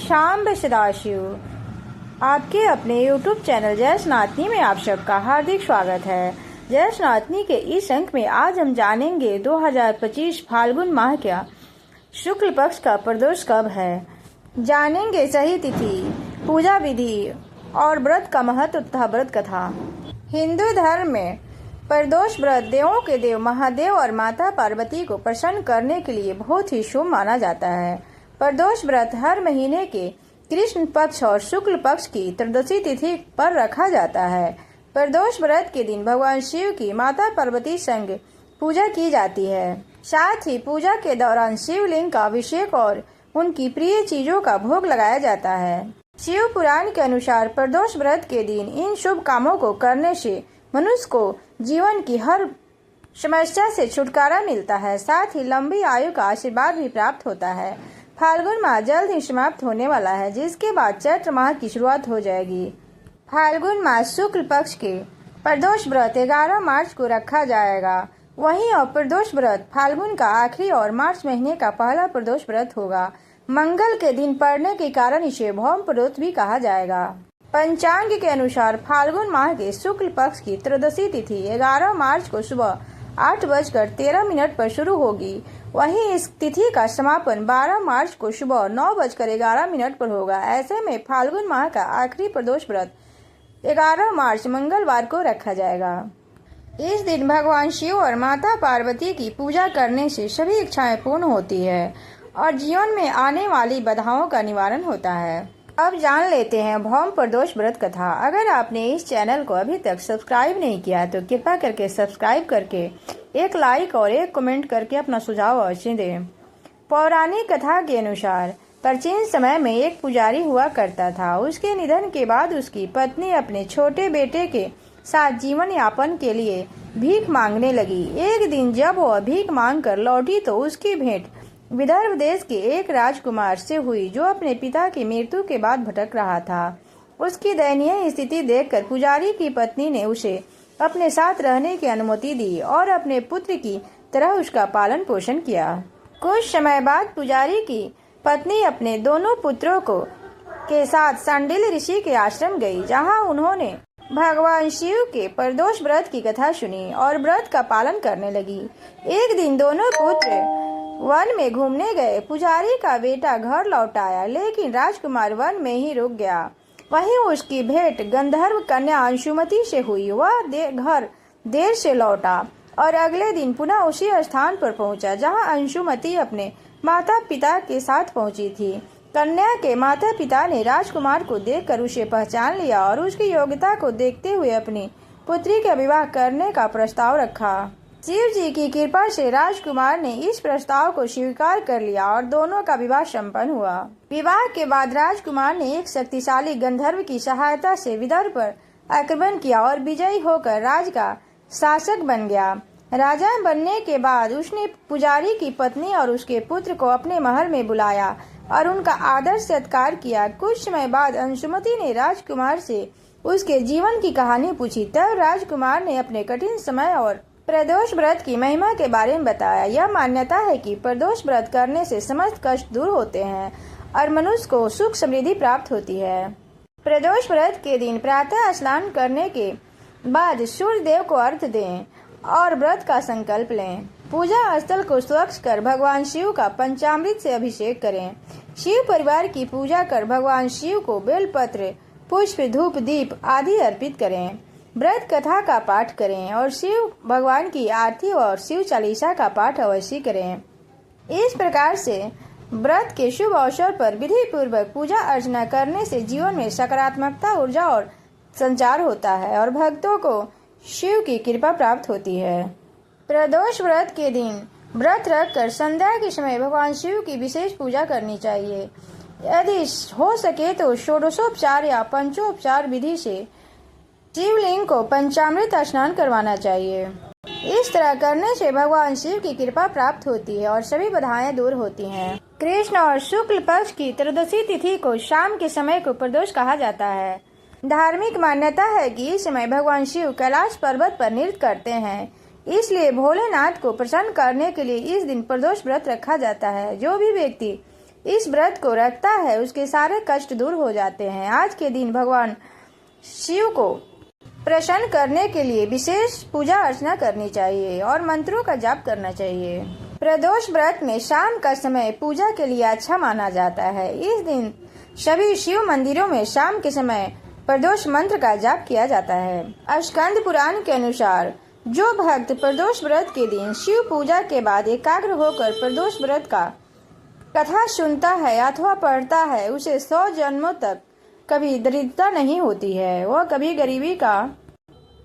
शाम सदाशिव, आपके अपने YouTube चैनल जय सनातनी में आप सबका हार्दिक स्वागत है। जय सनातनी के इस अंक में आज हम जानेंगे 2025 फाल्गुन माह का शुक्ल पक्ष का प्रदोष कब है। जानेंगे सही तिथि, पूजा विधि और व्रत का महत्व तथा व्रत कथा। हिंदू धर्म में प्रदोष व्रत देवों के देव महादेव और माता पार्वती को प्रसन्न करने के लिए बहुत ही शुभ माना जाता है। प्रदोष व्रत हर महीने के कृष्ण पक्ष और शुक्ल पक्ष की त्रयोदशी तिथि पर रखा जाता है। प्रदोष व्रत के दिन भगवान शिव की माता पार्वती संग पूजा की जाती है। साथ ही पूजा के दौरान शिवलिंग का अभिषेक और उनकी प्रिय चीजों का भोग लगाया जाता है। शिव पुराण के अनुसार प्रदोष व्रत के दिन इन शुभ कामों को करने से मनुष्य को जीवन की हर समस्या से छुटकारा मिलता है, साथ ही लंबी आयु का आशीर्वाद भी प्राप्त होता है। फाल्गुन माह जल्द ही समाप्त होने वाला है, जिसके बाद चैत्र माह की शुरुआत हो जाएगी। फाल्गुन माह शुक्ल पक्ष के प्रदोष व्रत 11 मार्च को रखा जाएगा। वहीं और प्रदोष व्रत फाल्गुन का आखिरी और मार्च महीने का पहला प्रदोष व्रत होगा। मंगल के दिन पड़ने के कारण इसे भौम प्रदोष भी कहा जाएगा। पंचांग के अनुसार फाल्गुन माह के शुक्ल पक्ष की त्रयोदशी तिथि 11 मार्च को सुबह 8:13 पर शुरू होगी। वहीं इस तिथि का समापन 12 मार्च को सुबह 9:11 पर होगा। ऐसे में फाल्गुन माह का आखिरी प्रदोष व्रत 11 मार्च मंगलवार को रखा जाएगा। इस दिन भगवान शिव और माता पार्वती की पूजा करने से सभी इच्छाएं पूर्ण होती है और जीवन में आने वाली बाधाओं का निवारण होता है। अब जान लेते हैं भौम प्रदोष व्रत कथा। अगर आपने इस चैनल को अभी तक सब्सक्राइब नहीं किया तो कृपया करके सब्सक्राइब करके एक लाइक और एक कमेंट करके अपना सुझाव अवश्य दें। पौराणिक कथा के अनुसार प्राचीन समय में एक पुजारी हुआ करता था। उसके निधन के बाद उसकी पत्नी अपने छोटे बेटे के साथ जीवन यापन के लिए भीख मांगने लगी। एक दिन जब वह भीख मांग कर लौटी तो उसकी भेंट विदर्भ देश के एक राजकुमार से हुई, जो अपने पिता की मृत्यु के बाद भटक रहा था। उसकी दयनीय स्थिति देखकर पुजारी की पत्नी ने उसे अपने साथ रहने की अनुमति दी और अपने पुत्र की तरह उसका पालन पोषण किया। कुछ समय बाद पुजारी की पत्नी अपने दोनों पुत्रों के साथ सांडिल्य ऋषि के आश्रम गई, जहां उन्होंने भगवान शिव के प्रदोष व्रत की कथा सुनी और व्रत का पालन करने लगी। एक दिन दोनों पुत्र वन में घूमने गए। पुजारी का बेटा घर लौट आया, लेकिन राजकुमार वन में ही रुक गया। वहीं उसकी भेंट गंधर्व कन्या अंशुमति से हुई। वह घर देर से लौटा और अगले दिन पुनः उसी स्थान पर पहुंचा जहां अंशुमति अपने माता पिता के साथ पहुंची थी। कन्या के माता पिता ने राजकुमार को देखकर उसे पहचान लिया और उसकी योग्यता को देखते हुए अपनी पुत्री का विवाह करने का प्रस्ताव रखा। शिव जी की कृपा से राजकुमार ने इस प्रस्ताव को स्वीकार कर लिया और दोनों का विवाह संपन्न हुआ। विवाह के बाद राजकुमार ने एक शक्तिशाली गंधर्व की सहायता से विदर्भ पर आक्रमण किया और विजयी होकर राज्य का शासक बन गया। राजा बनने के बाद उसने पुजारी की पत्नी और उसके पुत्र को अपने महल में बुलाया और उनका आदर सत्कार किया। कुछ समय बाद अंशुमति ने राजकुमार से उसके जीवन की कहानी पूछी। तब राजकुमार ने अपने कठिन समय और प्रदोष व्रत की महिमा के बारे में बताया। यह मान्यता है कि प्रदोष व्रत करने से समस्त कष्ट दूर होते हैं और मनुष्य को सुख समृद्धि प्राप्त होती है। प्रदोष व्रत के दिन प्रातः स्नान करने के बाद सूर्य देव को अर्घ्य दें और व्रत का संकल्प लें। पूजा स्थल को स्वच्छ कर भगवान शिव का पंचामृत से अभिषेक करें। शिव परिवार की पूजा कर भगवान शिव को बेलपत्र, पुष्प, धूप, दीप आदि अर्पित करें। व्रत कथा का पाठ करें और शिव भगवान की आरती और शिव चालीसा का पाठ अवश्य करें। इस प्रकार से व्रत के शुभ अवसर पर विधि पूर्वक पूजा अर्चना करने से जीवन में सकारात्मकता, ऊर्जा और संचार होता है और भक्तों को शिव की कृपा प्राप्त होती है। प्रदोष व्रत के दिन व्रत रखकर संध्या के समय भगवान शिव की विशेष पूजा करनी चाहिए। यदि हो सके तो षोडशोपचार या पंचोपचार विधि से शिवलिंग को पंचामृत स्नान करवाना चाहिए। इस तरह करने से भगवान शिव की कृपा प्राप्त होती है और सभी बाधाएं दूर होती हैं। कृष्ण और शुक्ल पक्ष की त्रयोदशी तिथि को शाम के समय को प्रदोष कहा जाता है। धार्मिक मान्यता है कि इस समय भगवान शिव कैलाश पर्वत पर नृत्य करते हैं, इसलिए भोलेनाथ को प्रसन्न करने के लिए इस दिन प्रदोष व्रत रखा जाता है। जो भी व्यक्ति इस व्रत को रखता है उसके सारे कष्ट दूर हो जाते हैं। आज के दिन भगवान शिव को प्रसन्न करने के लिए विशेष पूजा अर्चना करनी चाहिए और मंत्रों का जाप करना चाहिए। प्रदोष व्रत में शाम का समय पूजा के लिए अच्छा माना जाता है। इस दिन सभी शिव मंदिरों में शाम के समय प्रदोष मंत्र का जाप किया जाता है। स्कंद पुराण के अनुसार जो भक्त प्रदोष व्रत के दिन शिव पूजा के बाद एकाग्र होकर प्रदोष व्रत का कथा सुनता है अथवा पढ़ता है उसे 100 जन्मों तक कभी दरिद्रता नहीं होती है, वह कभी गरीबी का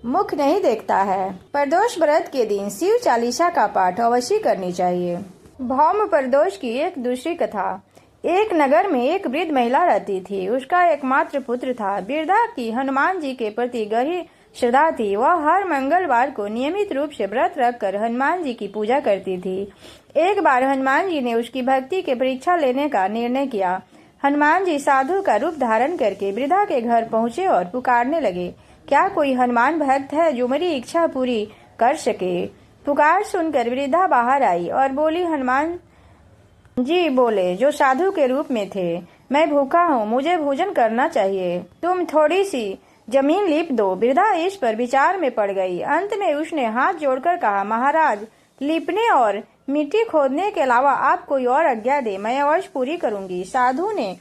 मुख नहीं देखता है। प्रदोष व्रत के दिन शिव चालीसा का पाठ अवश्य करनी चाहिए। भौम प्रदोष की एक दूसरी कथा। एक नगर में एक वृद्ध महिला रहती थी। उसका एकमात्र पुत्र था। वृद्धा की हनुमान जी के प्रति गहरी श्रद्धा थी। वह हर मंगलवार को नियमित रूप से व्रत रखकर हनुमान जी की पूजा करती थी। एक बार हनुमान जी ने उसकी भक्ति की परीक्षा लेने का निर्णय किया। हनुमान जी साधु का रूप धारण करके वृद्धा के घर पहुँचे और पुकारने लगे, क्या कोई हनुमान भक्त है जो मेरी इच्छा पूरी कर सके? पुकार सुनकर वृद्धा बाहर आई और बोली, हनुमान जी बोले जो साधु के रूप में थे, मैं भूखा हूँ, मुझे भोजन करना चाहिए, तुम थोड़ी सी जमीन लीप दो। वृद्धा इस पर विचार में पड़ गई। अंत में उसने हाथ जोड़कर कहा, महाराज लीपने और मिट्टी खोदने के अलावा आप कोई और आज्ञा दे, मैं अवश्य पूरी करूंगी। साधु ने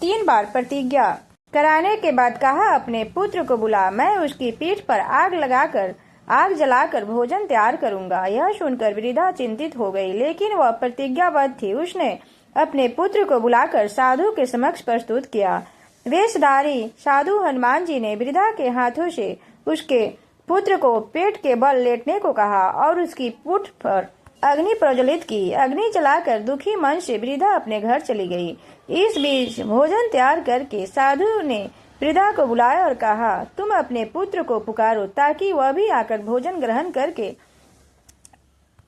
3 बार प्रतिज्ञा कराने के बाद कहा, अपने पुत्र को बुला, मैं उसकी पीठ पर आग जलाकर भोजन तैयार करूंगा। यह सुनकर वृद्धा चिंतित हो गई, लेकिन वह प्रतिज्ञाबद्ध थी। उसने अपने पुत्र को बुलाकर साधु के समक्ष प्रस्तुत किया। वेशधारी साधु हनुमान जी ने वृद्धा के हाथों से उसके पुत्र को पेट के बल लेटने को कहा और उसकी पीठ पर अग्नि प्रज्वलित की। अग्नि जलाकर दुखी मन से वृद्धा अपने घर चली गई। इस बीच भोजन तैयार करके साधु ने वृद्धा को बुलाया और कहा, तुम अपने पुत्र को पुकारो ताकि वह भी आकर भोजन ग्रहण करके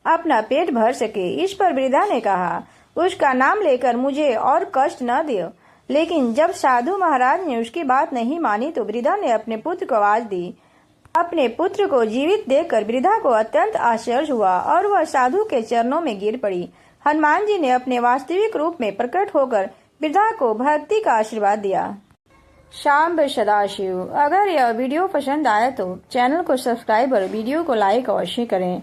अपना पेट भर सके। इस पर वृद्धा ने कहा, उसका नाम लेकर मुझे और कष्ट न दो। लेकिन जब साधु महाराज ने उसकी बात नहीं मानी तो वृद्धा ने अपने पुत्र को आवाज दी। अपने पुत्र को जीवित देखकर वृद्धा को अत्यंत आश्चर्य हुआ और वह साधु के चरणों में गिर पड़ी। हनुमान जी ने अपने वास्तविक रूप में प्रकट होकर वृद्धा को भक्ति का आशीर्वाद दिया। शाम सदाशिव। अगर यह वीडियो पसंद आया तो चैनल को सब्सक्राइब और वीडियो को लाइक अवश्य करें।